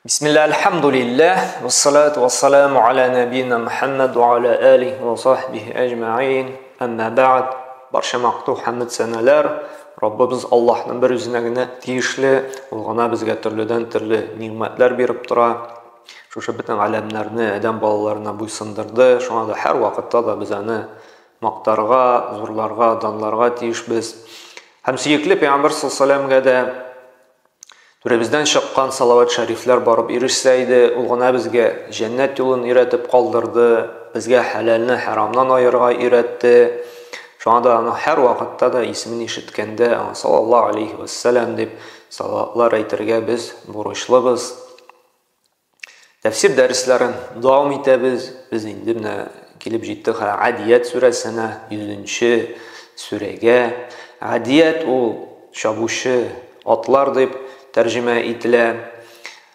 Bismillah, elhamdülillah, ve salatu ve selamu ala nebina Muhammed ve ala alihi ve sahbihi ecma'in. Amma ba'd, barcha maqtu hamd sanalar Rabbimiz Allah'ın bir özüne tiyişli, olğana bizga türlü nimetler berip tura. Şuşa bütün alemlerini, adam balalarına buysundurdu. Şuna da her vakitte da bizani maqtarga, zurlarga, danlarga tiyişbiz. Hem siyikli Peygamber sallallahu aleyhi ve sellem'e de Türebizden şıqqan salavat şerifler barıp irişseydi, olğana bizge cennet yolunu iretip kaldırdı, bizge halalini haramdan ayırga iretti. Şu anda her vakitte da ismini işitkende sallallahu aleyhi ve sellem deyip salavatlar aytırga biz buruşlubuz. Tefsir derslerin devam etebiz. Biz indi kelip jittik Adiyet suresine 100. surege. Adiyet o şabuşu atlar deyip tercüme etile.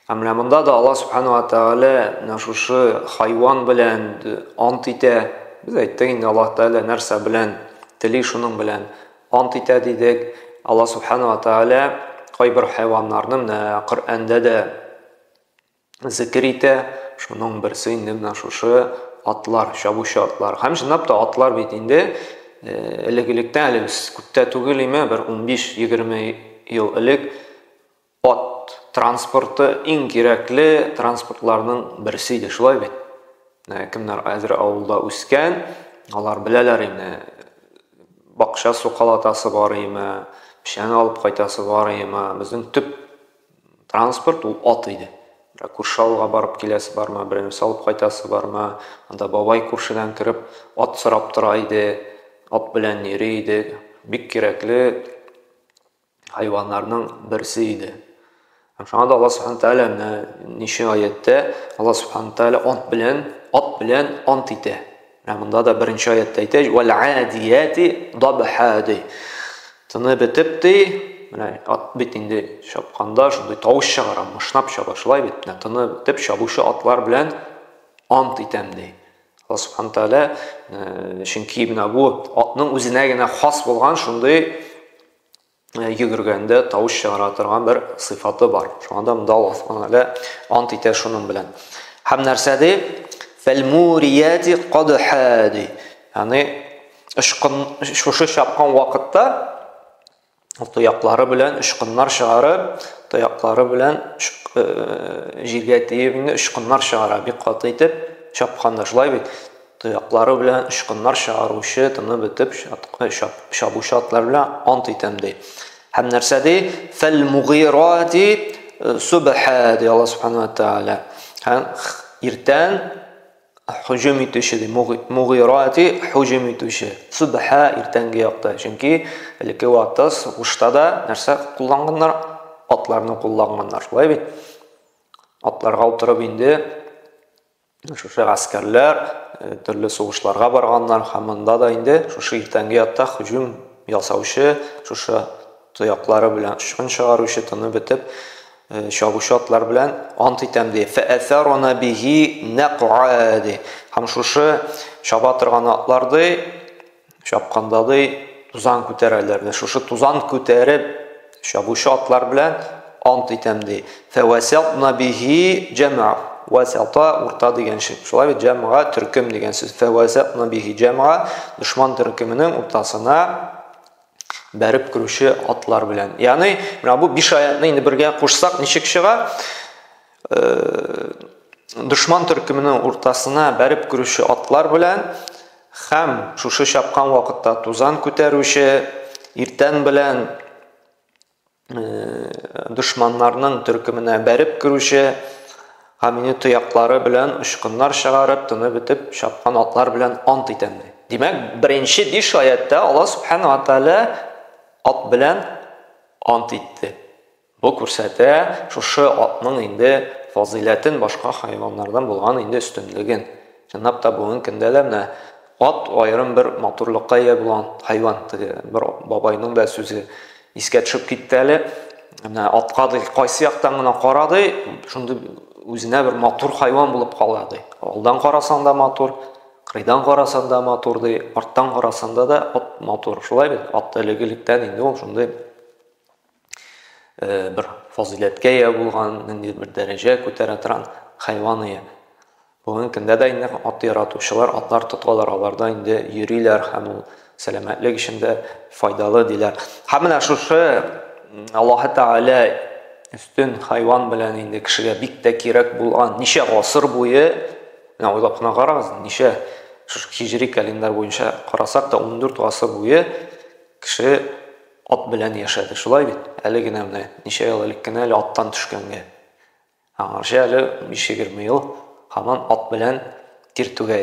Amramında da Allah subhanahu wa ta'ala naşuşu hayvan bilen ant ite. Biz ayttık indi Allah ta'ala narsa bilen tili şunun bilen ant ite dedik. Allah subhanahu wa ta'ala kaybir hayvanlarının Kur'an'da da zikir ite. Şunun birisi indi naşuşu atlar, şabuşu atlar. Hem şunap da atlar bitinde elegilikten elimiz kutta tugilime bir 15-20 yıl ilik at transportu en gerekli transportlarının birisiydi. Şulay bit. Kimler azir avulda üsken, alar bileler bakışa su qalatası var ima, pişani alıp qaytası var ima. Bizden tüp transport o at idi. Kurşalga barıp kilesi barma, birisi alıp qaytası barma. Anda babay kurşidan kirip at sırap turaydı, at bilen nereydi. Bik gerekli hayvanlarının birisiydi. Şuna da Allah subhanahu ta'ala nişi ayette Allah subhanahu ta'ala at bilen ant ite. Bunda da birinci ayette ite vel adiyati dabhadi. Tını bitipti. At bitindi şapkanda şunday tavuş çağıran, mışnap şabaşılay bitdi. Tını bitip şabuşu atlar bilen ant itemdi. Allah subhanahu ta'ala çünkü bu atның özüne gene has bolgan şunday yugurganda tavuş çağıratırgan bir sıfatı var. Şu anda bunda Allah subhanahu ta'ala ant ite şunun bilen. Hem nersedi? Fel-muriyati qadhadi. Yani şuşu şapkan vakitte tuyakları bilen ışkınlar çağırıp, tuyakları bilen jirge tiyibinde ışkınlar çağırıp, bir katı itip şapkanda şulay bit. Tuyakları bilen ışkınlar çağırışı, tını bitip şabuşatlar bilen ant itemdi. Hem nersedi? Fel-mughirati subhadi. Allah subhanahu wa ta'ala. İrten hücum etişidi. Mughirati hücum etişi. Subha irten giyakta. Çünkü ilki vaktas uçtada nerse kullanganlar? Atlarını kullanganlar. Şulay bit. Atlarga oturup indi. Şuşa askerler türlü soğuşlarga barganlar. Hamında da indi. Şuşa irten giyakta hücum yasavışı. Şuşa tuyakları bilen ışkın çağırışı tını bitip şabuşatlar bilen ant itemdi. Fe'etharona bihi neq'adi. Ham şuşu şabatırgan atlardı, şapkandadı, tuzan kütererlerdi. Şuşu tuzan küterip şabuşu atlar bilen ant itemdi. Fe'vesatna bihi cem'a. Vesata orta degen şey. Şolay cem'a türküm degen söz. Fe'vesatna bihi cem'a düşman türkümünün ortasına berip kürüşü atlar bilen. Yani bu bir ayetni indi birge koşsak nişik şığa düşman türkümünün ortasına berip kürüşü atlar bilen hem şuşu şapkan vakitte tuzan küterüşü irten bilen düşmanlarının türkümüne berip kürüşü hem tuyakları bilen ışkınlar çağırıp tını bitip şapkan atlar bilen ant itendi. Demek birinci diş ayette Allah subhanahu wa ta'ala at bilen ant etdi. Bu kursete şuşu atның indi faziletin başka hayvanlardan bulgan indi üstünlügün. Şunap da bunun kindelemne at ayrım bir maturlukka eye bulan hayvan. Bir babayının da sözü iske çıkıp gitteli. Atqa qaysı yaqtan gına qaradı, şunda özüne bir matur hayvan bulup qaladı. Aldan qarasan da matur, qırıdan qarasan da maturdu, arttan qarasan da at matur. Şulay bit, at elegilikten indi ol şunda bir фазиләткә ия булган, ниндидер бер дәрәҗә күтәрә торган хайван ия. Бүгенге көндә дә инде ат яратучылар атлар тоталар, аларда инде йөриләр һәм ул сәламәтлек өчен дә файдалы диләр. Һәм менә шушы Аллаһ Тәгалә үстен хайван белән инде кешегә бик тә кирәк булган ничә гасыр буе, менә уйлап кына карагыз, ничә хиҗри календар буенча карасак та 14 гасыр буе кеше ат белән яшәде. Шулай бит? Әле генә менә ничә ел элек кенә әле аттан төшкәнгә. Аңарча әле 20 ел һаман ат белән тиртүгә.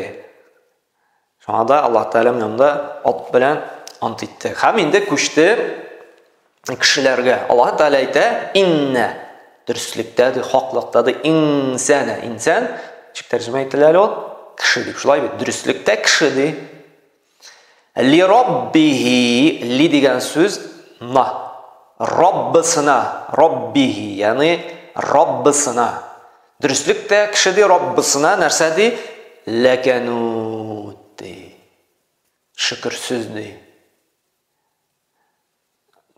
Шуңа да Аллаһ Тәгалә янында ат белән ант итте. Һәм инде күчте кешеләргә. Аллаһ Тәгалә әйтә: "Инна" дөреслектәде, хаклыктады, инсана. Инсан чик тәрҗемә ителә ул кеше дип. Шулай бит? Дөреслектә кеше ди. Ли раббихи, ли дигән сүз на. Раббысына, раббихи, ягъни раббысына. Дөреслектә кеше ди раббысына нәрсә ди? Лаканут ди. Шөкерсез ди.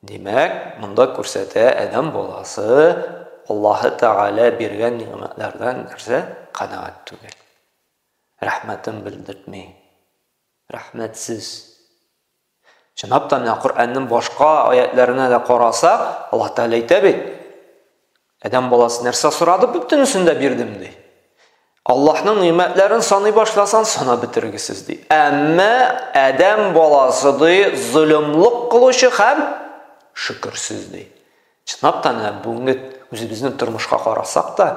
Димәк, монда күрсәтә адәм баласы Аллаһ Тәгалә биргән ниъмәтләрдән нәрсә? Канәгать түгел. Рәхмәтен белдермәй. Рәхмәтсез. Чынлап та менә Коръәннең башка аятларына да карасак, Аллаһ Тәгалә әйтә бит: Адәм баласы нәрсә сорады, бөтенсен дә бирдем ди. Аллаһның ниъмәтләрен саный башласан, санап бетергесез ди. Әмма адәм баласы ди зулымлык кылучы һәм шөкерсез ди. Чынлап та бүгенге үзебезнең тормышка карасак та,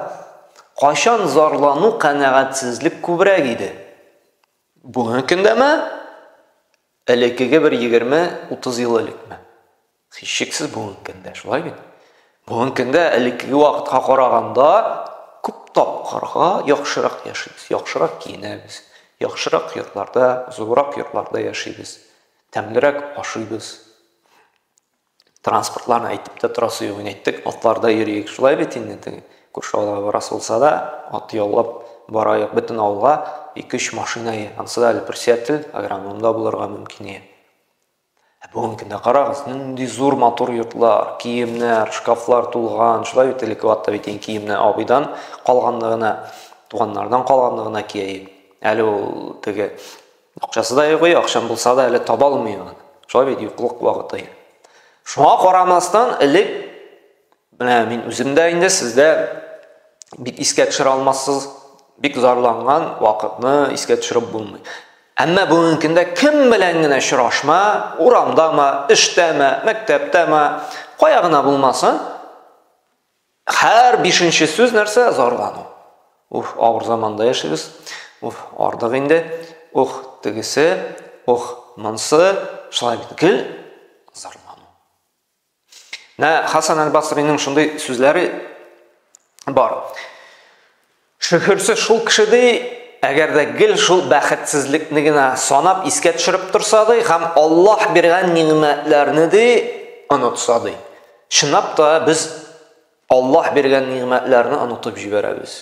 кайчан зарлану, канәгатьсезлек күбрәк иде. Бүгенге көндәме? Элеккеге бер 20-30 ел элекме? Һичшиксез бүгенге көндә, шулай бит? Бүгенге көндә элеккеге вакытка караганда күп тапкырга яхшырак яшибез, яхшырак киенәбез, яхшырак йортларда, зуррак йортларда яшибез, тәмлерәк ашыйбыз. Транспортларны әйтеп тә торасы юк, әйттек, атларда йөриек. Шулай бит инде. Күрше авылга барасы булса да, ат яллап барайык бөтен авылга 2-3 машина ия. Ансы да әле председатель, агрономда булырга мөмкин ия. Бүгенге көндә карагыз, нинди зур мотор йортлар, киемнәр, шкафлар тулган. Шулай бит элекке вакытта бит киемне абыйдан калганлыгына, туганнардан калганлыгына кия. Әле ул теге акчасы да юк, акчам булса да әле таба алмый. Шулай бит юклык вакыты. Шуңа карамастан, элек менә мин үземдә инде сездә бик искә төшерә алмассыз, бик зарланган вакытны искә төшереп булмый. Әмма бүгенге көндә кем белән генә очрашма, урамдамы, эштәме, мәктәптәме, кая гына булмасын, һәр 5нче сүз нәрсә? Зарлану. Авыр заманда яшибез. Ардык инде. Тегесе, монсы, шулай бит гел зарлану. Хасан әл-Басриның шундый сүзләре бар. Шөкерсез шул кеше ди, әгәр дә гел шул бәхетсезлекне генә санап искә төшереп торса ди, һәм Аллаһ биргән ниъмәтләрне ди онытса ди. Чынлап та без Аллаһ биргән ниъмәтләрне онытып җибәрәбез.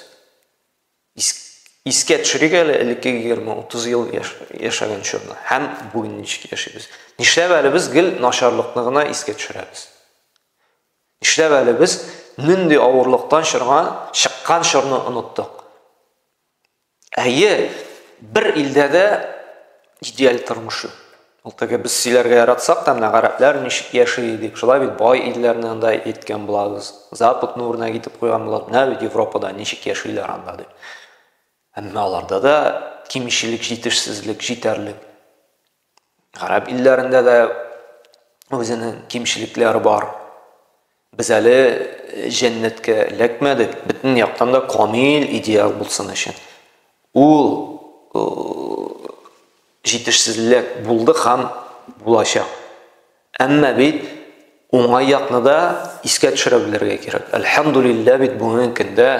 Искә төшерик әле элекке 20-30 ел яшәгән чорны һәм бүген ничек яшибез. Нишләп әле без гел начарлыкны гына искә төшерәбез? Нишләп әле без нинди авырлыктан чыккан чорны оныттык? Әйе, бер илдә дә идеаль тормыш. Ул теге без сөйләргә яратсак та, менә гарәпләр ничек яши дип, шулай бит бай илләрне анда әйткән булабыз. Западны урына китеп куйган булабыз. Менә бит Европада ничек яшиләр анда дип. Әмма аларда да кимчелек, җитешсезлек, җитәрлек. Гарәп илләрендә дә үзенең кимчелекләре бар. Без әле җәннәткә эләкмәдек. Бөтен яктан да камил, идеал булсын өчен. Ул җитешсезлек булды һәм булачак. Әмма бит уңай якны да искә төшерә белергә кирәк. Әлхәмдүлилләh бит бүгенге көндә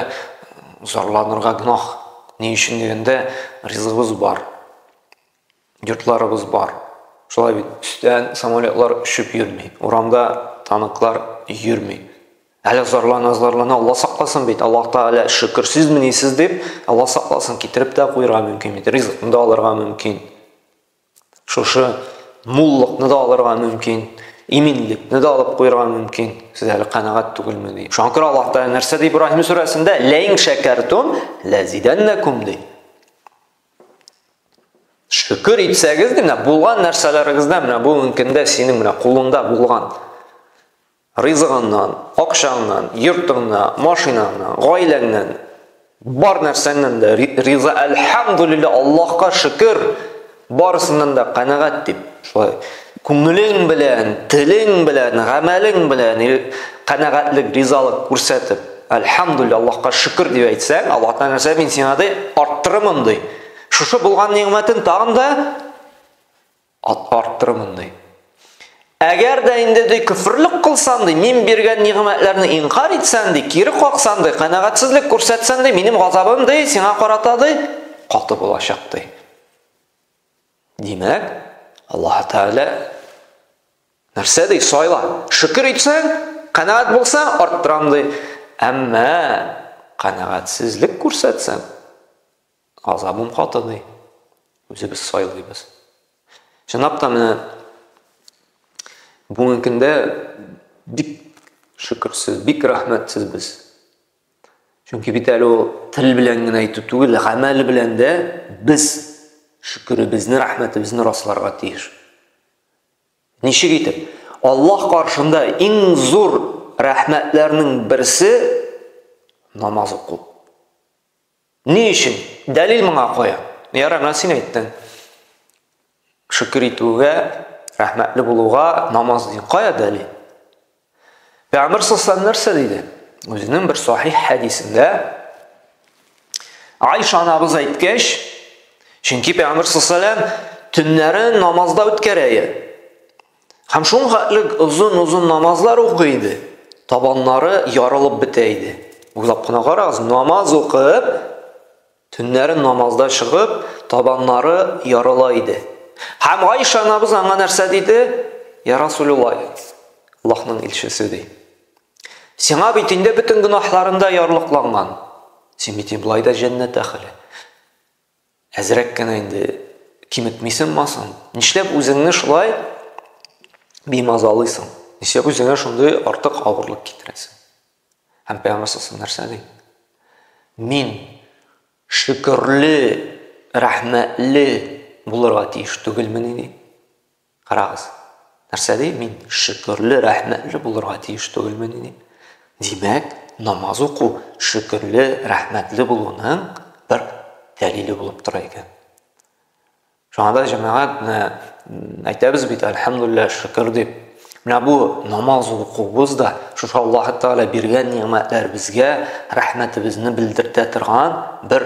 зарланырга гынах. Ни өчен дигәндә ризыгыбыз бар. Йортларыбыз бар. Шулай бит үстән самолетлар өшеп йөрми. Урамда танклар йөрми. Әле зарлана, Алла сакласын бит. Аллаһ Тәгалә шөкерсез минисез дип, Алла сакласын китереп тә куйырга мөмкин бит. Ризыкны да алырга мөмкин. Шушы муллыкны да алырга мөмкин. иминлекне дә алып куярга мөмкин. Сез әле канагать түгелме ди. Шуңа күрә Аллаһ Тәгалә нәрсә ди Ибраһим сүрәсендә? Ләин шәкәртум лазиданнакум ди. Шөкер итсәгез, менә булган нәрсәләрегездә, менә бу мөмкиндә синең менә кулыңда булган ризыгыңнан, акчаңнан, йортыңнан, машинаңнан, гаиләңнән, бар нәрсәңнән дә риза, әлхәмдүлилләh, Аллаһка шөкер, барысыннан да канагать дип, шулай күңелең белән, телең белән, гамәлең белән канагатлык, ризалык күрсәтеп, әлхәмдүлилләh, Аллаһка шөкер дип әйтсәң, Аллаһ Тәгалә нәрсә мин сиңа ди, арттырырмын ди. Шушы булган ниъмәтен тагын да арттырырмын ди. Әгәр дә инде ди күфрлек кылсаң ди, мин биргән ниъмәтләрне инкар итсәң ди, кире каксаң ди, канагатсызлык күрсәтсәң ди, минем газабым ди сиңа карата ди, каты булачак ди. Димәк, Аллаһ Тәгалә нәрсә ди, сайла. Шөкер итсәң, канагат булсаң, арттырам ди. Әмма канагатсызлык күрсәтсәң, газабым каты ди. Үзебез сайлыйбыз. Чынлап та менә бу мөмкиндә бик шөкерсез, бик рәхмәтсез без. Чөнки бит әле ул тел белән генә әйтү түгел, гамәл белән дә без шөкеребезне, рәхмәтебезне расларга тиеш. Ничек итеп? Аллаһ каршында иң зур рәхмәтләрнең берсе намаз уку. Ни өчен? Дәлил моңа куя. Яра, менә син әйттең. Шөкер итүгә, рәхмәтле булуга намаз ди. Кая дәлил? Пәйгамбер саллаллаһу нәрсә диде? Үзенең бер сахих хадисендә Айша анабыз әйткәч, чөнки Пәйгамбер саллаллаһу төннәрен намазда үткәрә. Һәм шуңа узун намазлар укый иде. Табаннары ярылып бетә иде. Уйлап кына карагыз, намаз укып, төннәрен намазда чыгып, табаннары ярыла иде. Һәм Айша анабыз аңа нәрсә диде? Я Расулуллах, Аллаһның илчесе ди. Сиңа бит инде бүтән гынаһларында ярлыкланган. Син бит булай да җәннәт әһле. Әзрәк кенә инде киметмисең масын. Нишләп үзеңне шулай бимазалыйсың? Нишләп үзеңә шундый артык авырлык китерәсең? Һәм Пәйгамбер нәрсә ди? Мин шөкерле, рәхмәтле булырга тиеш түгелмени ди. Карагыз. Нәрсә ди? Мин шөкерле, рәхмәтле булырга тиеш түгелмени ди. Димәк, намаз уку шөкерле, рәхмәтле булуның бер дәлиле булып тора икән. Шуңа да җәмәгать әйтәбез бит, әлхәмдүлилләh, шөкер дип. Менә бу намаз укуыбыз да шушы Аллаһ Тәгалә биргән ниъмәтләр безгә рәхмәтебезне белдертә торган бер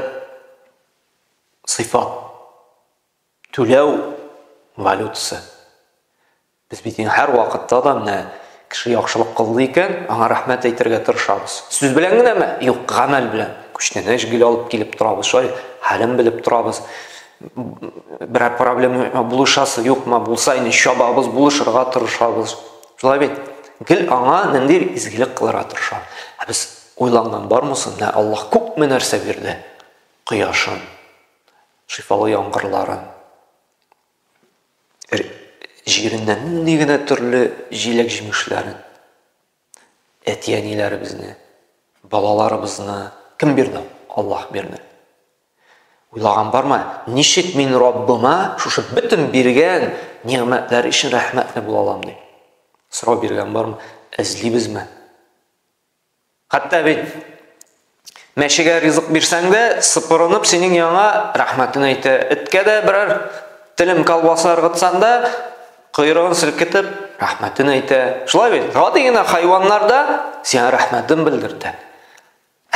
сыйфат. Түләү валютасы. Без бит һәр вакытта да менә кеше яхшылык кылды икән, аңа рәхмәт әйтергә тырышабыз. Сүз белән генәме? Юк, гамәл белән. Күчтән әҗгил алып килеп торабыз, шулай хәлен белеп торабыз. Бер проблема булышасы юкмы, булса инде чабабыз, булышырга тырышабыз. Шулай бит. Гел аңа нинди изгилек кылырга тырышабыз. Без уйланган бармысың? Аллаһ күпме нәрсә бирде? Кояшын, шифалы яңгырларын, җиреннән нинди генә төрле җиләк-җимешләрен, әтияниләребезне, балаларыбызны кем бирде? Аллаһ бирде. Уйлаган бармы? Ничек мин Раббыма шушы бөтен биргән ниъмәтләр өчен рәхмәтле була алам ди? Сорау биргән бармы? Эзлибезме? Хәтта бит мәшегә ризык бирсәң дә, сыпырынып синең яңа рәхмәтен әйтә. Эткә дә берәр телем колбаса ыргытсаң да, койрыгын селкетеп рәхмәтен әйтә. Шулай бит. Гади генә хайваннарда сиңа рәхмәтен белдертә.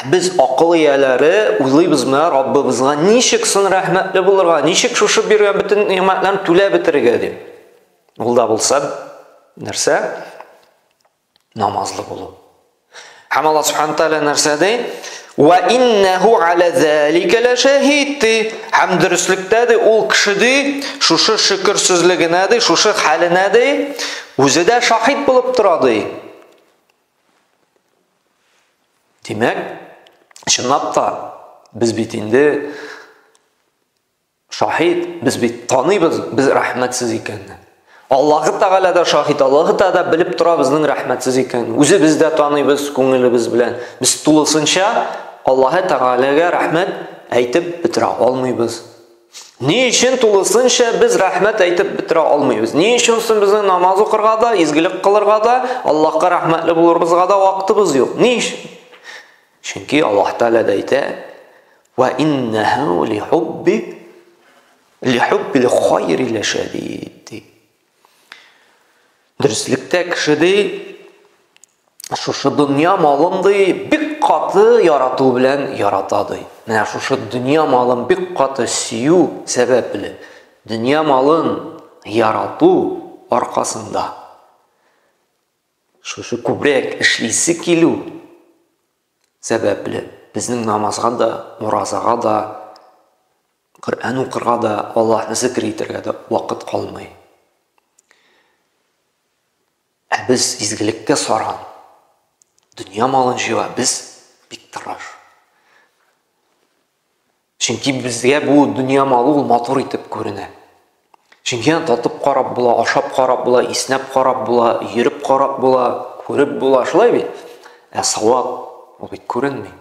Biz акыл ияләре уйлыйбызмы Раббыбызга ничек сын рәхмәтле булырга, ничек шушы биргән бөтен ниъмәтләрне түләп бетерергә дип. Ул да булса нәрсә? Намазлы булу. Һәм Аллаһ Субханаһу Тәгалә нәрсә ди? Ва иннаху аля залика ла шахид. Һәм дөреслекдә ди ул кеше ди, шушы шөкерсезлегенә ди, шушы хәленә ди, үзе дә шахид булып тора ди. Димәк, чынлап та без бит инде шахид, без бит таныйбыз, без рәхмәтсез икәнне. Аллаһы Тәгалә дә шаһид, Аллаһы Тәгалә белеп тора безнең рәхмәтсез икән. Үзе бездә таныйбыз күңелебез белән. Без тулысынча Аллаһы Тәгаләгә рәхмәт әйтеп бетерә алмыйбыз. Ни өчен тулысынча без рәхмәт әйтеп бетерә алмыйбыз? Ни өчен безнең намаз укырга да, изгелек кылырга да, Аллаһка рәхмәтле булырбызга да вакытыбыз юк? Ни өчен? Чөнки Аллаһ Тәгалә әйтә: "Ва иннаху лихуббил хайри лашадид." Дөреслекдә кеше шушы дөнья малын бик каты ярату белән ярата. Менә шушы дөнья малын бик каты сөю сәбәпле, дөнья малын ярату аркасында шушы күбрәк эшлисе килү сәбәпле безнең намазга да, муразага да, Коръән укырга да, Аллаһны зикр итәргә дә вакыт калмый. Без изгелеккә саран, дөнья малын җыя, без бик тырыш. Чөнки безгә бу дөнья малы ул матур итеп күренә. Чөнки татып карап була, ашап карап була, иснәп карап була, йөреп карап була, күреп була, шулай бит. Савап ул бит күренми.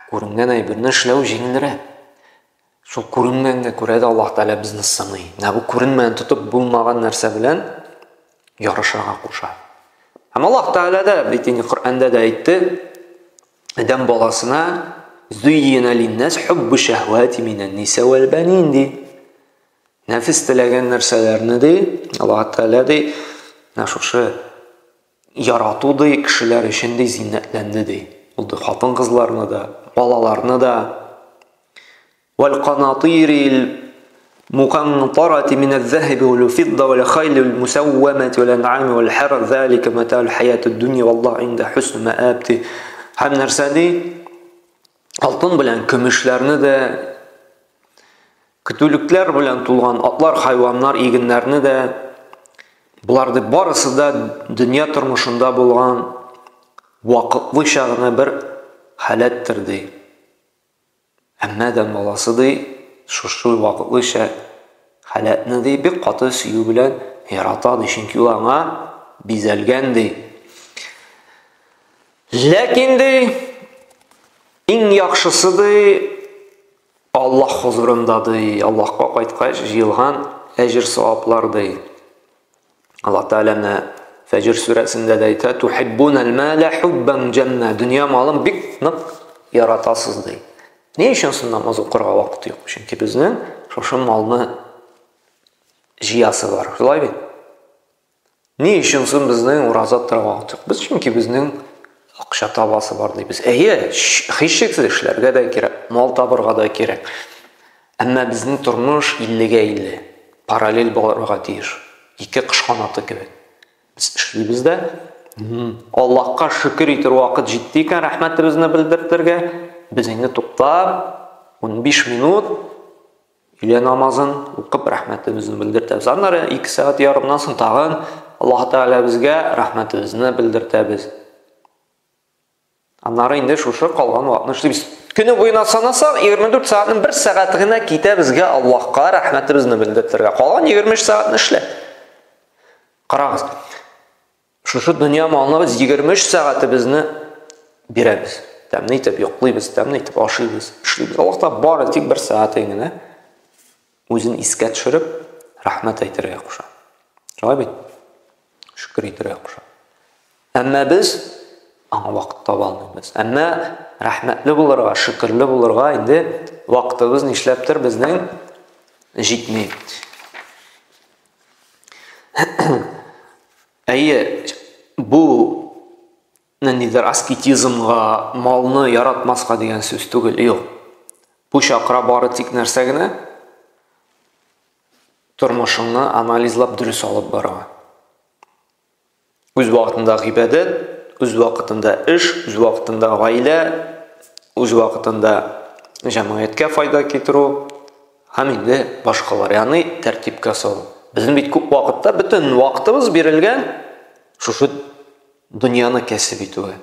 Күренгән әйберне эшләү җиңелрәк. Шул күренгәнгә күрә дә Аллаһ Тәгалә безне сыный. Бу күренмәгән тотып булмаган нәрсә белән ярышырга куша. Һәм Аллаһ Тәгалә дә бит Коръәндә дә әйтте: "Адәм баласына зуйина линнас хуббу шахвати минан ниса вал банин" ди. Нәфис теләгән нәрсәләрне ди, Аллаһ Тәгалә ди, шушы ярату ди кешеләр өчен ди зиннәтләнде ди. Ул хатын-кызларны да, балаларны да. Вал канатирил مقنطرة من الذهب والفضة والخيل المسومة والأنعام والحرث ذلك متاع الحياة الدنيا والله عند حسن مآب. Һәм нәрсә ди? Алтын белән көмешләрне дә, көтүлекләр белән тулган атлар, хайваннар, игеннәрне дә, буларды барысы да дөнья тормышында булган вакытлыча гына бер халәттер ди. Әмма дә баласы ди шушы вакытлыча халәтне ди бик каты сөю белән ярата ди, чөнки ул аңа бизәлгән ди. Ләкин ди иң яхшысы ди Аллаһ хузурында ди, Аллаһка кайткач җыелган әҗр-саваплар ди. Аллаһ Тәгалә Фәҗр сүрәсендә дә әйтә: "Тухиббунал мала хуббан җанна", дөнья малын бик нык яратасыз ди. Ни өчен намаз укырга вакыт юк? Чөнки безнең шушы малны җыясы бар, шулай бит? Ни өчен безнең ураза торырга вакыт юк? Без чөнки безнең акча табасы бар дибез. Һичшиксез эшләргә дә кирәк, мал табырга да кирәк. Әмма безнең тормыш 50-гә 50, параллель булырга тиеш. Ике кыш канаты кебек. Biz эшлибез дә, Аллаһка шөкер итер вакыт җитте икән, рәхмәтебезне белдертергә, без инде туктап 15 минут илә намазын укып рәхмәтебезне белдертәбез. Аннары 2 сәгать ярымнан соң тагын Аллаһ Тәгалә безгә рәхмәтебезне белдертәбез. Аннары инде шушы калган вакытны эшлибез. Көне буена санасак, 24 сәгатьнең 1 сәгате генә китә безгә Аллаһка рәхмәтебезне белдертергә. Калган 23 сәгатьне эшлә. Карагыз. Шушы дөнья малына без 23 сәгатебезне бирәбез. Тәмне итеп йоклыйбыз, тәмне итеп ашыйбыз, эшлибез. Аллаһта бары тик 1 сәгать генә үзен искә төшереп рәхмәт әйтергә куша. Шулай бит? Шөкер итәргә куша. Әмма без аңа вакыт таба алмыйбыз. Әмма рәхмәтле булырга, шөкерле булырга инде вакытыбыз нишләптер безнең җитми. Бу нидер аскетизмга, малны яратмаска дигән сүз түгел, юк. Бу чакыра бары тик нәрсә генә? Тормышыңны анализлап дөрес алып барырга. Үз вакытында гыйбадат, үз вакытында эш, үз вакытында гаилә, үз вакытында җәмгыятькә файда китерү, һәм инде башкалар, ягъни тәртипкә салу. Безнең бит күп вакытта бөтен вакытыбыз бирелгән шушы дөньяны кәсеп итүгә.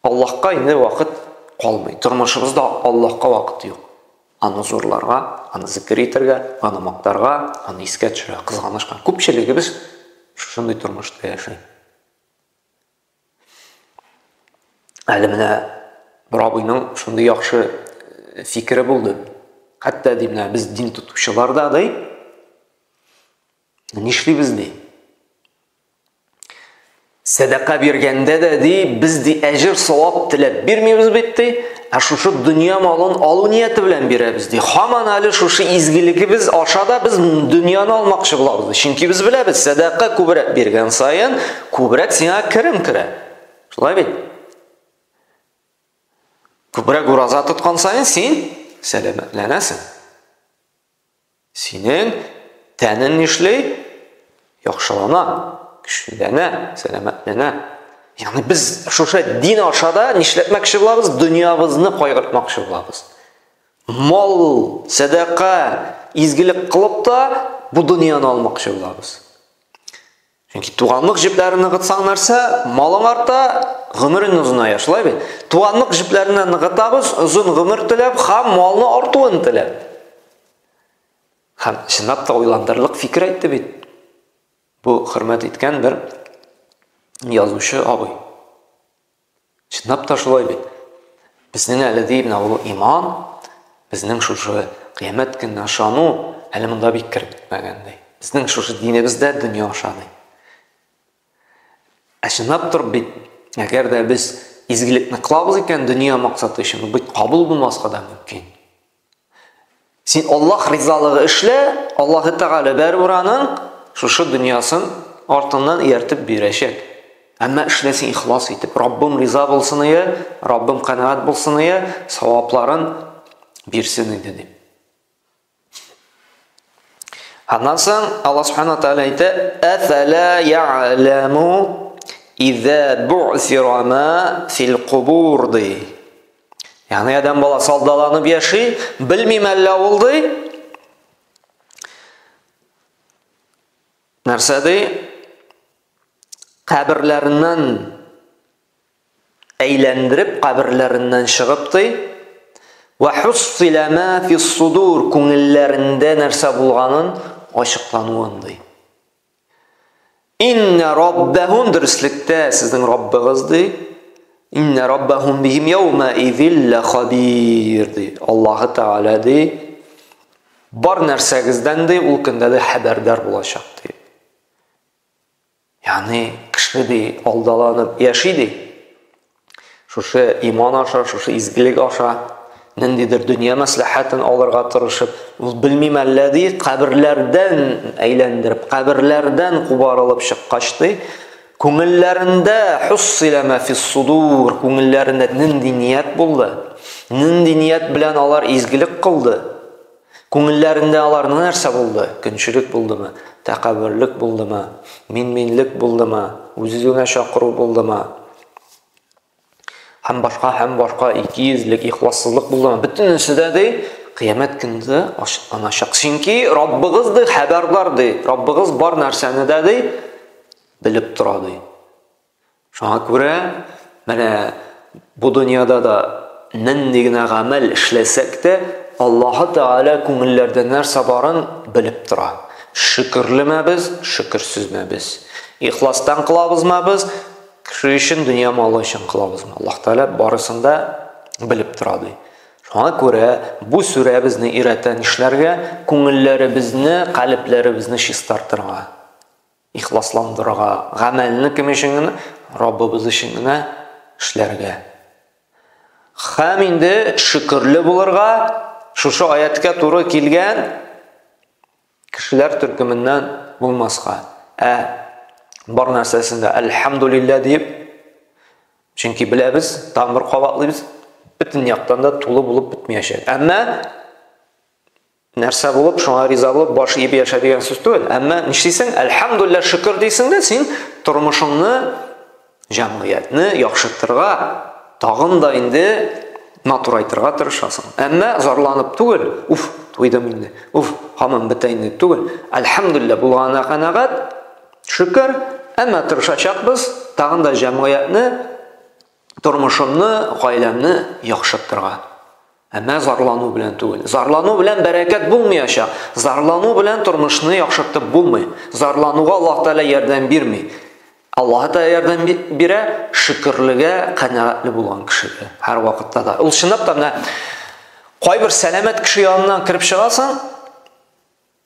Аллаһка инде вакыт калмый. Тормышыбызда Аллаһка вакыт юк. аны зурларга, аны зикр итәргә, аны мактарга, аны искә төшерә, кызганышка. Күпчелегебез шушындый тормышта яши. Әле менә бер абыйның шундый яхшы фикере булды. Хәтта менә без дин тотучыларда ди, нишлибез ди? Садака биргәндә дә ди, без ди әҗер савап теләп бирмибез бит ди. Шушы дөнья малын алу нияте белән бирәбез ди. Һаман әле шушы изгилегебез аша да без дөньяны алмакчы булабыз. Чөнки без беләбез, садака күбрәк биргән саен, күбрәк сиңа керем керә. Шулай бит? Күбрәк ураза тоткан саен син сәламәтләнәсең. Синең тәнең нишләй? Яхшылана, көчләнә, сәламәтләнә. Yani biz şuşa din aşağıda nişletmekçi bulabız, dünyamızı koyurtmakçı bulabız. Mal, sadaka, izgilik kılıp da bu dünyanı almakçı bulabız. Çünkü tuğanlık jiplerini gıtsanlarsa, malın arta gımırın uzuna yaşılay bey. Tuğanlık jiplerini gıtabız, uzun gımır tilep, ham malını artuğun tilep. Ham şınap da oylandırlık fikir etti bey. Bu hürmet etken bir yazışı abi. Şınap da şulay bit. Bizning әле deyib ул iman, bizning şuшы kıyamet gününe şanu әле munda bik kirib bitmagandey. Bizning şuшы dinimizde dünya aşadı. Şınap tur bit. Eğer de biz izgilikni qılabız eken dünya maqsadı için bit qabul bulmasqa da mümkün. Sen Allah rizalığı işle, Allah-u Teala bərburanın şuşı dünyasın artından ertib birəşək. Ama işlesin ihlas etip, Rabbim riza bulsun ya, Rabbim kanaat bulsun ya, savapların birsin dedi. Ondan sonra Allah Subhanahu wa Ta'ala ayet: "Afala ya'lamu iza bu'thira ma fil qubur." di. Yani adam bala saldalanıp yaşay, bilmem әллә ул di. Нәрсә di? Kabirlerinden eğlendirip, kabirlerinden çıkıp di. Ve hussila ma fis sudur, күңелләрендә нәрсә булганын ачыклануын di. İnne rabbahum dürüstlükte sizin Rabbiniz di. İnne rabbahum bihim yevme izil habir di. Allah-u Teala di. Bar nərsəgizdən di, ul gündə de haberdar bulacaq di. Yani kişi de aldalanıp yaşaydı. Şuşu iman aşa, şuşu izgilik aşa, nendidir dünya maslahatını alırga tırışıp, bilmem əllədi, kabirlerden eğlendirip, kabirlerden kubarılıp çıqqaçdı. Күңелләрендә hussila ma fis sudur, күңелләрендә нинди ният булды. Нинди ният белән алар изгилек кылды. Күңелләрендә алар нәрсә булды? Көнчелек булдымы? Тәкәббүрлек булдымы? Минлек булдымы? Үзүзгә чакыру булдымы? Һәм башка икизлек, ихлассызлык булдымы? Бөтенесе дә ди, кыямәт көндә ачыкланачак. Чөнки Раббыгыз ди, хәбәрдар ди. Раббыгыз бар нәрсәне дә ди, bilip tора ди. Шуңа күрә, менә бу дөньяда да нинди генә гамәл эшләсәк тә, Allah-u Teala күңелләрдә нәрсә барын bilip тора. Şükürlüме biz, şükürsüzме biz. İxlastan kılabızma biz, kişi için dünya malı için kılabızma. Allah Teala barısında bilip turadı. Şuna göre bu süre bizni ireten işlerge, күңелләребезне, kalplerimizni şistartırga, ihlaslandırga, gamelini kim için, Rabbimiz için işlerge. Hem indi şükürlü bulurga, şu ayetke turu kilgen, kişiler türkümünden bulmazga. Bar nərsəsində elhamdülillah deyib, çünki biləbiz, tam bir qavatlıyız, bütün yaqdan da tulu bulub bitməyəcək. Əmmə, нәрсә булып, шуңа риза булып, баш иеп яша дигән сүз түгел. Әмма нишлисең, элхамдулилlah, шөкер дисең дә, син тормышыңны, җәмгыятьне яхшыртырга, тагын да инде натурайтырга тырышасың. Әмма зарланып түгел, уф, туйдым инде, уф, һаман бетә инде түгел. Элхамдулилlah булгана канагат, шөкер, әмма тырышачакбыз, тагын да җәмгыятьне, тормышымны, гаиләмне яхшыртырга. Әмма зарлану белән түгел. Зарлану белән бәрәкәт булмаячак. Зарлану белән тормышны яхшыртып булмый. Зарлануга Аллаһ Тәгалә ярдәм бирми. Аллаһ Тәгалә ярдәм бирә шөкерлегә, канәгатьле булган кешегә һәр вакытта да. Ул чынлап та менә кайбер сәламәт кеше янынан кирип чыгасың,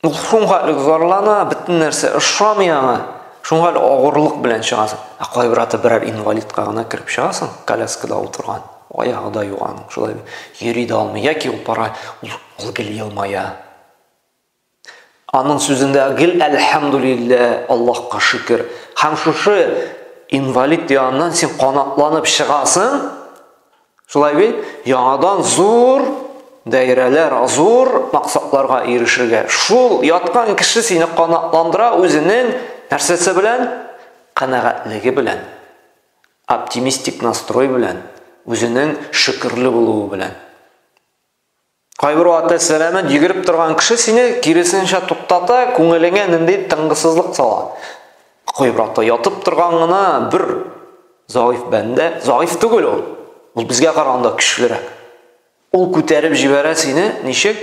ул шуңга зарлана, бөтен нәрсә ошамый аңа. Шуңа авырлык белән чыгасың. Кайбер аты берәр инвалидка гына кирип чыгасың, коляскада утырган. Аягы да юган, шулай йөри дә алмый, яки ул пара ул гел елмая. Аның сүзендә гел әлхәмдүлилләh, Аллаһка шөкер. Һәм шушы инвалид янынан син канатланып чыгасың, шулай бит, яңадан зур даирәләр, зур максатларга ирешергә. Шул яткан кеше сине канатландыра үзенең нәрсәсе белән, канәгатьлеге белән, оптимистик настрой белән, үзенең шөкерле булуы белән. Кайбер вакытта сәламәт йөгереп торган кеше сине киресенчә туктата, күңелеңә нинди тынгысызлык сала. Кайбер вакытта ятып торган гына бер заиф бәндә, заиф түгел ул. Ул безгә караганда көчлерәк. Ул күтәреп җибәрә сине, ничек?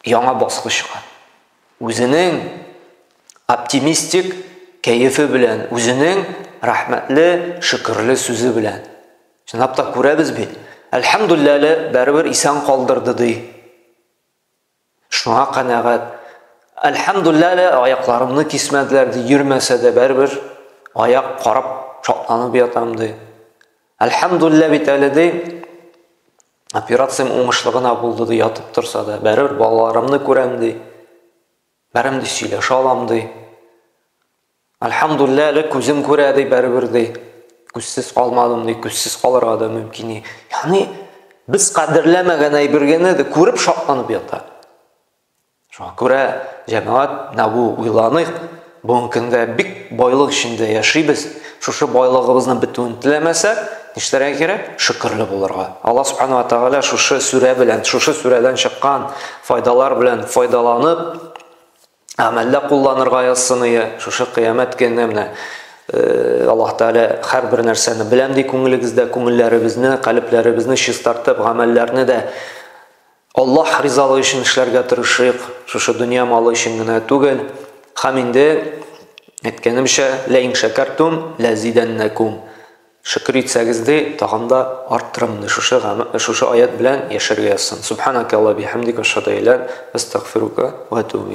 Яңа баскычка. Үзенең оптимистик кәефе белән, үзенең рәхмәтле, шөкерле сүзе белән. Чынлап та күрәбез бит. Әлхәмдүлилләh, бәрбер исән калдырды ди. Шуңа канәгать. Әлхәмдүлилләh, аякларымны кисмәделәр ди, йөрмәсә дә бәрбер аяк карап шатланып ятам ди. Әлхәмдүлилләh бит әле ди, операциям уңышлы гына булды ди, ятып торса да, бәрбер балаларымны күрәм ди. Бәрем ди сөйләшә алам ди. Әлхәмдүлилләh, күзем күрә ди, бәрбер ди. Күзсез калмадым ди, күзсез калырга да мөмкин. Ягъни без кадерләмәгән әйбергәне дә күреп шатланып ята. Шуңа күрә җәмәгать нәбу уйланыйк. Бүгенге көндә бик байлык эчендә яшибез. Шушы байлыгыбызны бетүен теләмәсәк, нишләргә кирәк? Шөкерле булырга. Аллаһ Субханаһу ва Тәгалә шушы сүрә белән, шушы сүрәдән чыккан файдалар белән файдаланып, әмәлдә кулланырга язсын. Шушы кыямәт көнне менә Аллаһ Тәгалә һәр бер нәрсәне беләм ди, күңелегездә күңелләребезне, калебләребезне чистартып, гамәлләрне дә Аллаһ ризалыгы өчен эшләргә тырышыйк. Шушы дөнья малы өчен генә түгел. Һәм инде әйткәнемчә, ла ин шакартум ла зиданнакум. Шөкр итсәгез ди, тагын да арттырам ди. Шушы аят белән яшәргә язсын. Субханака ва бихамдика, ашһаду ан ла илаха илля анта, астагфирука ва атубу